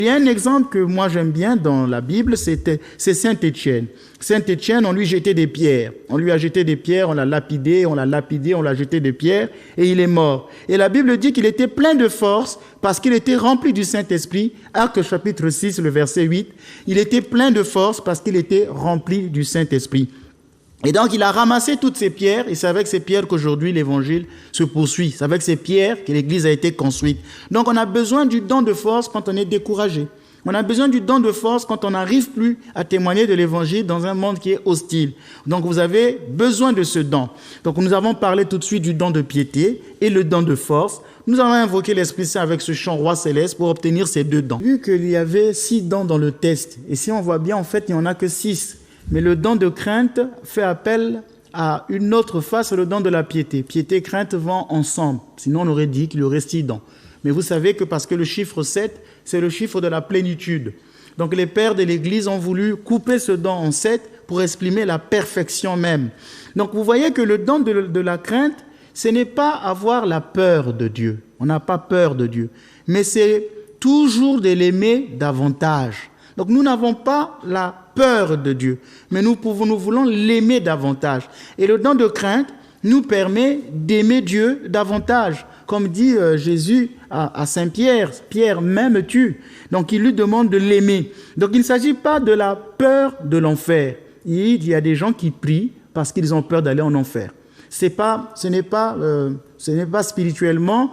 Il y a un exemple que moi j'aime bien dans la Bible, c'est Saint Étienne. Saint Étienne, on lui jetait des pierres. On lui a jeté des pierres, on l'a lapidé, on l'a jeté des pierres et il est mort. Et la Bible dit qu'il était plein de force parce qu'il était rempli du Saint-Esprit. Actes chapitre 6, le verset 8. Il était plein de force parce qu'il était rempli du Saint-Esprit. Et donc, il a ramassé toutes ces pierres, et c'est avec ces pierres qu'aujourd'hui l'évangile se poursuit. C'est avec ces pierres que l'Église a été construite. Donc, on a besoin du don de force quand on est découragé. On a besoin du don de force quand on n'arrive plus à témoigner de l'évangile dans un monde qui est hostile. Donc, vous avez besoin de ce don. Donc, nous avons parlé tout de suite du don de piété et le don de force. Nous avons invoqué l'Esprit Saint avec ce chant Roi Céleste pour obtenir ces deux dons. Vu qu'il y avait 6 dons dans le test, et si on voit bien, en fait, il n'y en a que 6. Mais le don de crainte fait appel à une autre face, le don de la piété. Piété et crainte vont ensemble. Sinon, on aurait dit qu'il y aurait 6 dons. Mais vous savez que parce que le chiffre 7, c'est le chiffre de la plénitude. Donc les pères de l'Église ont voulu couper ce don en 7 pour exprimer la perfection même. Donc vous voyez que le don de la crainte, ce n'est pas avoir la peur de Dieu. On n'a pas peur de Dieu. Mais c'est toujours de l'aimer davantage. Donc nous n'avons pas la peur de Dieu, mais nous voulons l'aimer davantage. Et le don de crainte nous permet d'aimer Dieu davantage. Comme dit Jésus à Saint Pierre, « Pierre, m'aimes-tu » Donc il lui demande de l'aimer. Donc il ne s'agit pas de la peur de l'enfer. Il y a des gens qui prient parce qu'ils ont peur d'aller en enfer. Ce n'est pas spirituellement